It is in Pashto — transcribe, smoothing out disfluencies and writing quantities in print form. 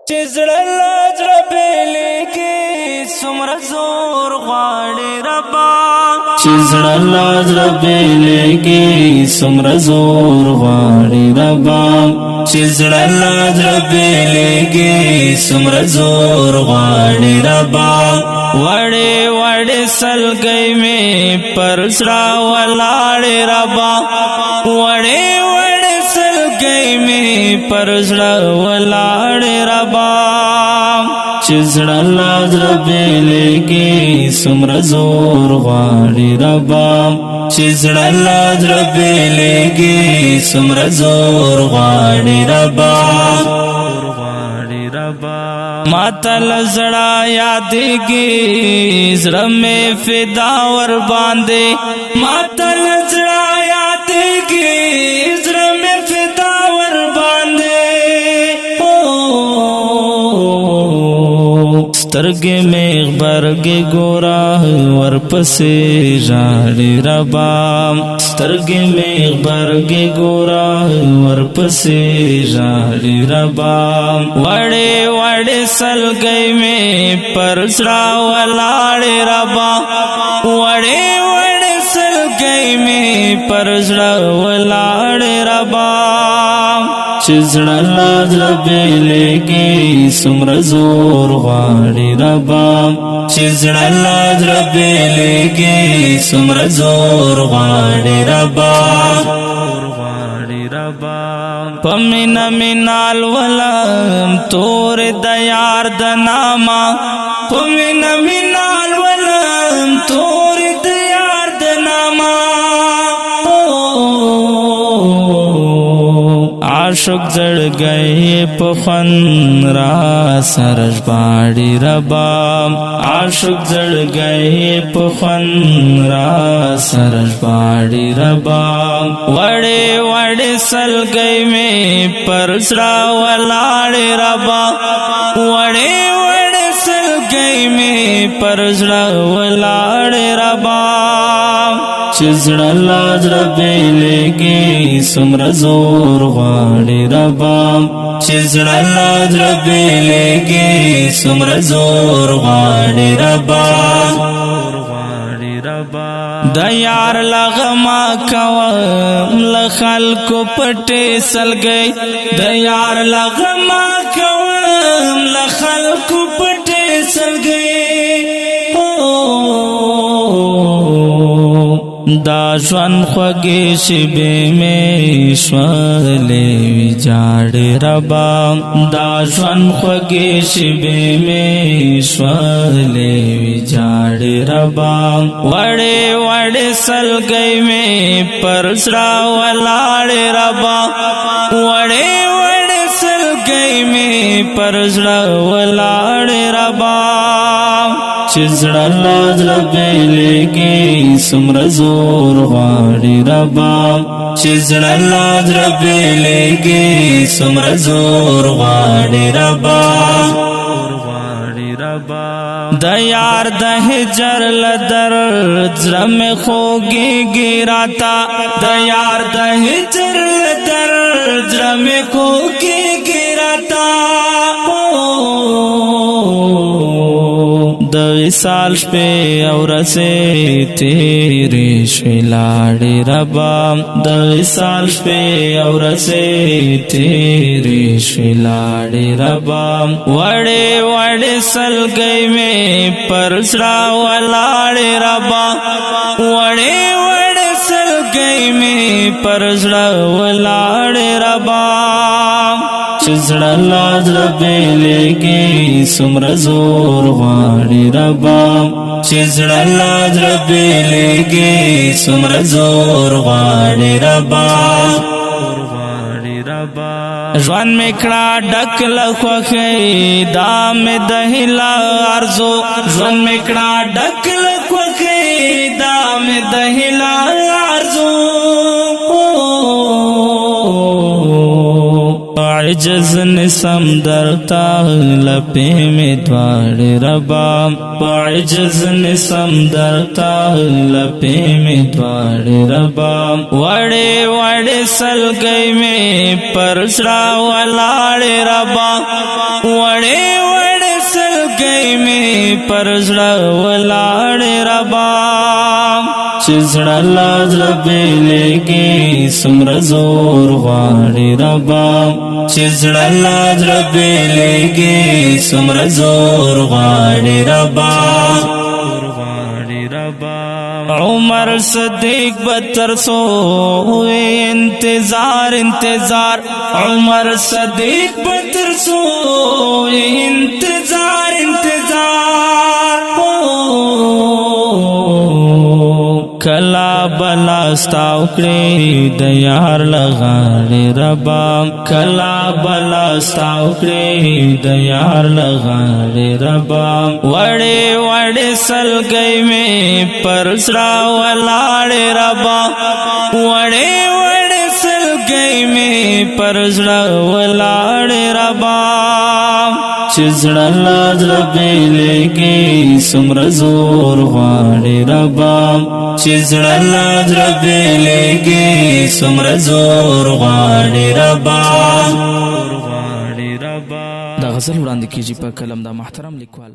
چې زړه لاجړه بیلېږي څومره زور غواړي ربا چې زړه لاجړه بیلېږي څومره زور غواړي ربا چې زړه لاجړه بیلېږي څومره زور غواړي ربا وړې وړې سلګۍ مې پر زړه ولاړې ربا وړې وړې سلګۍ مې پر زړه ولاړې ربا چې زړه لاجړه بیلېږي څومره زور غواړي ربا چې زړه لاجړه بیلېږي څومره زور غواړي ربا ماتل زړه یادېږي زړه مې فدا ور باندې ماتل زړه یادېږي زړه مې فدا ور باندې سترګې مې غبرګې ګورا ورپسې ژاړي ربا سترګې مې غبرګې ګورا ورپسې ژاړي ربا وړې وړې سلګۍ مې پر زړه ولاړې ربا وړې وړې سلګۍ مې پر زړه ولاړې ربا چې زړه لاجړه بیلېږي څومره زور غواړي ربا چې زړه لاجړه بیلېږي څومره زور غواړي ربا په مینا مینال ولم تور د یار د ناما په مینا مینال ولم تور د یار د ناما عاشق زړ گئے په خون را سرج باړي ربا عاشق زړ گئے په خون را سرج باړي ربا وړې وړې سلګۍ مې پر زړه ولاړې ربا وړې وړې سلګۍ مې پر زړه ولاړې ربا چې زړه لاجړه بیلېږي څومره زور غواړي ربا چې زړه لاجړه بیلېږي څومره زور غواړي ربا د یار لغما کوم له خلکو پټې سلګۍ د یار لغما کوم له خلکو پټې سلګۍ دا ژوند خوږې شېبې مې شولې ویجاړې ربا دا ژوند خوږې شېبې مې شولې ویجاړې ربا وړې وړې سلګۍ مې پر زړه ولاړې ربا وړې وړې سلګۍ مې پر زړه ولاړې ربا چې زړه لاجړه بیلېږي څومره زور غواړي ربا چې زړه لاجړه بیلېږي څومره زور غواړي ربا د یار د هجر لدر زړه مې خوږېږي راته د یار د هجر لدر زړه مې خوږېږي راته د وصال شپې او ورځې تېرې شوې لاړې ربا د وصال شپې او ورځې تېرې شوې لاړې ربا وړې وړې سلګۍ مې پر زړه ولاړې ربا وړې وړې سلګۍ مې پر زړه ولاړې ربا چې زړه لاجړه بیلېږي څومره زور غواړي ربا چې زړه لاجړه بیلېږي څومره زور غواړي ربا ژوند مې کړه ډک له خوښۍ دا مې د هیله ارزو ژوند مې کړه ډک له خوښۍ دا مې د هیله ارزو عجز نسم درتا لپې مې دواړې ربا عجز نسم درتا لپې مې دواړې ربا وړې وړې سلګۍ مې پر زړه ولاړې ربا وڑے وڑے سلگئی میں پر زڑا ولاڑ ربا چې زړه لا زړه بیلېږي څومره زور غواړي ربا چې زړه لا زړه بیلېږي څومره زور غواړي ربا عمر صدیق بتر سو انتظار انتظار عمر صدیق بتر سو انتظار انتظار کلا بلا ستاو کړی د یار لغاړې ربا کلا بلا ستاو کړی د یار لغاړې ربا وړې وړې سلګۍ مې پر زړه ولاړې ربا وړې وړې سلګۍ مې پر زړه ولاړې ربا چې زړه لا زړه بیلېږي څومره زور غواړي ربا چې زړه لا زړه بیلېږي څومره زور غواړي ربا دا غزل وړاندې کیږي په کلم د محترم لیکوال